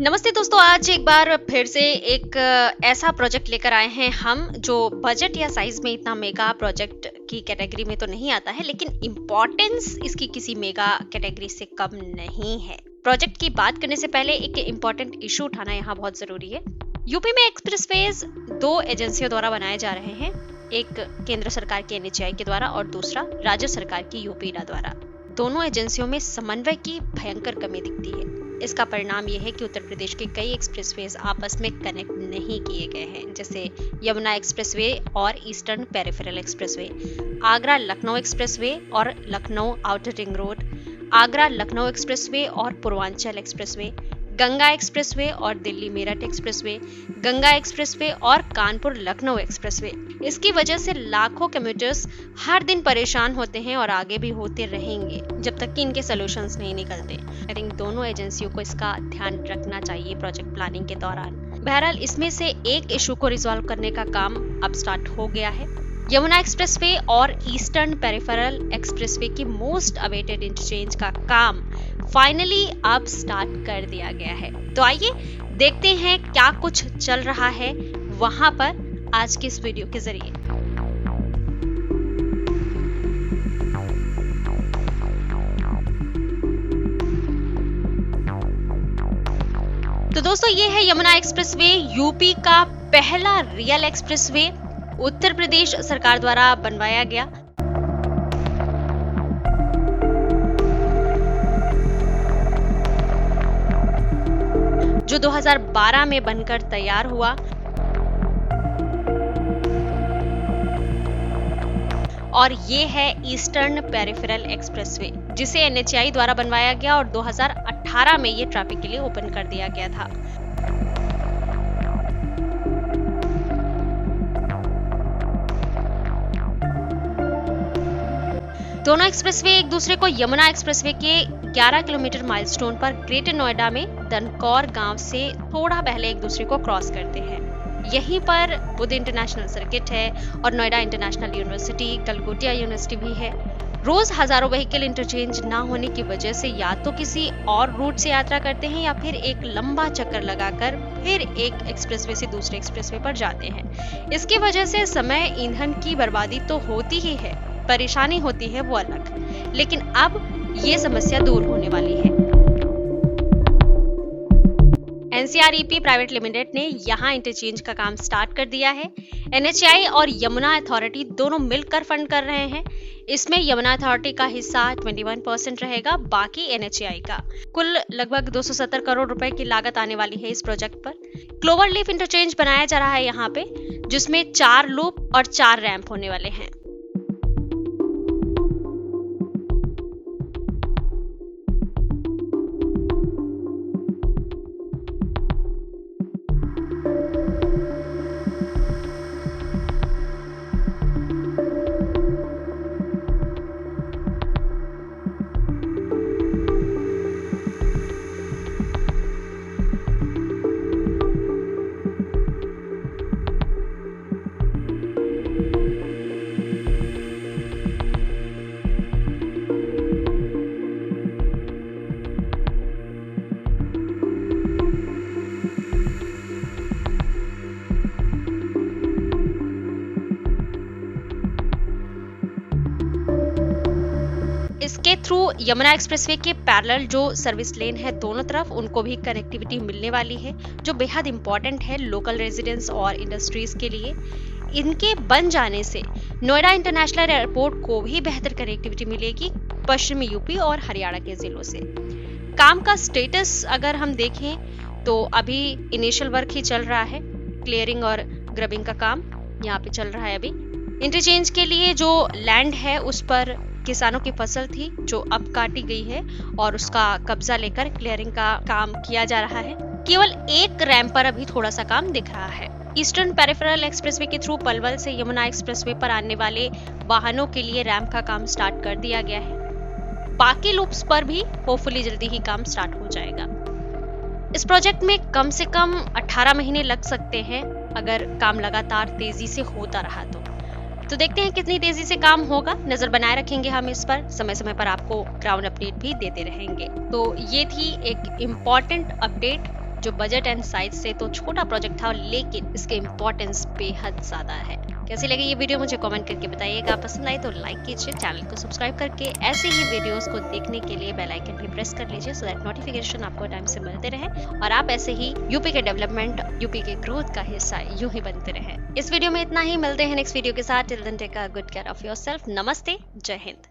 नमस्ते दोस्तों, आज एक बार फिर से एक ऐसा प्रोजेक्ट लेकर आए हैं हम जो बजट या साइज में इतना मेगा प्रोजेक्ट की कैटेगरी में तो नहीं आता है, लेकिन इम्पोर्टेंस इसकी किसी मेगा कैटेगरी से कम नहीं है। प्रोजेक्ट की बात करने से पहले एक इम्पोर्टेंट इशू उठाना यहाँ बहुत जरूरी है। यूपी में एक्सप्रेसवेज दो एजेंसियों द्वारा बनाए जा रहे हैं, एक केंद्र सरकार की NHAI के द्वारा और दूसरा राज्य सरकार की यूपीडा द्वारा। दोनों एजेंसियों में समन्वय की भयंकर कमी दिखती है। इसका परिणाम यह है कि उत्तर प्रदेश के कई एक्सप्रेसवेज आपस में कनेक्ट नहीं किए गए हैं, जैसे यमुना एक्सप्रेसवे और eastern peripheral expressway, Agra Lucknow expressway और Lucknow outer ring road, Agra Lucknow expressway और पूर्वांचल एक्सप्रेसवे, गंगा एक्सप्रेसवे और दिल्ली मेरठ एक्सप्रेसवे, गंगा एक्सप्रेसवे और कानपुर लखनऊ एक्सप्रेसवे। इसकी वजह से लाखों कम्यूटर्स हर दिन परेशान होते हैं और आगे भी होते रहेंगे जब तक कि इनके सॉल्यूशंस नहीं निकलते। आई थिंक दोनों एजेंसियों को इसका ध्यान रखना चाहिए प्रोजेक्ट प्लानिंग के दौरान। बहरहाल इसमें से एक इशू को रिजॉल्व करने का काम अब स्टार्ट हो गया है। यमुना एक्सप्रेसवे और ईस्टर्न पेरिफेरल एक्सप्रेसवे की मोस्ट अवेटेड इंटरचेंज का काम फाइनली अब स्टार्ट कर दिया गया है। तो आइए देखते हैं क्या कुछ चल रहा है वहां पर आज के इस वीडियो के जरिए। तो दोस्तों, ये है यमुना एक्सप्रेसवे, यूपी का पहला रियल एक्सप्रेसवे उत्तर प्रदेश सरकार द्वारा बनवाया गया। जो 2012 में बनकर तैयार हुआ और ये है ईस्टर्न पेरिफेरल एक्सप्रेसवे, जिसे NHAI द्वारा बनवाया गया और 2018 में ये ट्रैफिक के लिए ओपन कर दिया गया था। दोनों एक्सप्रेसवे एक दूसरे को यमुना एक्सप्रेसवे के 11 किलोमीटर माइलस्टोन पर ग्रेटर नोएडा में दनकौर गांव से थोड़ा पहले एक दूसरे को क्रॉस करते हैं। यहीं पर बुद्ध इंटरनेशनल सर्किट है और Noida international university, Galgotia university भी है। रोज हजारों व्हीकल इंटरचेंज ना होने की वजह से या तो किसी और रूट से यात्रा करते हैं या फिर एक लंबा चक्कर लगाकर फिर एक एक्सप्रेसवे से दूसरे एक्सप्रेसवे पर जाते हैं। इसकी वजह से समय, ईंधन की बर्बादी तो होती ही है, परेशानी होती है वो अलग, लेकिन अब ये समस्या दूर होने वाली है। NCREP प्राइवेट लिमिटेड ने यहाँ इंटरचेंज का काम स्टार्ट कर दिया है। NHAI और यमुना अथॉरिटी दोनों मिलकर फंड कर रहे हैं। इसमें यमुना अथॉरिटी का हिस्सा 21% रहेगा, बाकी NHAI का। कुल लगभग 270 करोड़ रुपए की लागत आने वाली है इस प्रोजेक्ट पर। क्लोवर लीफ इंटरचेंज बनाया जा रहा है यहाँ पे, जिसमें 4 लूप और 4 रैंप होने वाले हैं। इसके थ्रू यमुना एक्सप्रेसवे के पैरेलल जो सर्विस लेन है दोनों तरफ, उनको भी कनेक्टिविटी मिलने वाली है, जो बेहद इंपॉर्टेंट है लोकल रेजिडेंट्स और इंडस्ट्रीज के लिए। इनके बन जाने से नोएडा इंटरनेशनल एयरपोर्ट को भी बेहतर कनेक्टिविटी मिलेगी पश्चिमी यूपी और हरियाणा के जिलों से। काम का स्टेटस अगर हम देखें तो अभी इनिशियल वर्क ही चल रहा है। क्लियरिंग और ग्रबिंग का काम यहाँ पे चल रहा है। अभी इंटरचेंज के लिए जो लैंड है उस पर किसानों की फसल थी जो अब काटी गई है और उसका कब्जा लेकर क्लियरिंग का काम किया जा रहा है। केवल एक रैंप पर अभी थोड़ा सा काम दिख रहा है। ईस्टर्न पेरिफेरल एक्सप्रेसवे के थ्रू पलवल से यमुना एक्सप्रेसवे पर आने वाले वाहनों के लिए रैंप का काम स्टार्ट कर दिया गया है। बाकी लूप्स पर भी होपफुली जल्दी ही काम स्टार्ट हो जाएगा। इस प्रोजेक्ट में कम से कम 18 महीने लग सकते हैं अगर काम लगातार तेजी से होता रहा तो देखते हैं कितनी तेजी से काम होगा। नजर बनाए रखेंगे हम इस पर, समय समय पर आपको ग्राउंड अपडेट भी देते रहेंगे। तो ये थी एक इम्पॉर्टेंट अपडेट जो बजट एंड साइज से तो छोटा प्रोजेक्ट था, लेकिन इसके इम्पोर्टेंस बेहद ज्यादा है। कैसी लगी ये वीडियो मुझे कमेंट करके बताइएगा। पसंद आई तो लाइक कीजिए, चैनल को सब्सक्राइब करके ऐसे ही वीडियोस को देखने के लिए बेल आइकन भी प्रेस कर लीजिए, सो दैट नोटिफिकेशन आपको टाइम से मिलते रहे और आप ऐसे ही यूपी के डेवलपमेंट, यूपी के ग्रोथ का हिस्सा यूं ही बनते रहे। इस वीडियो में इतना ही, मिलते हैं नेक्स्ट वीडियो के साथ। Till then take good care of yourself. नमस्ते, जय हिंद।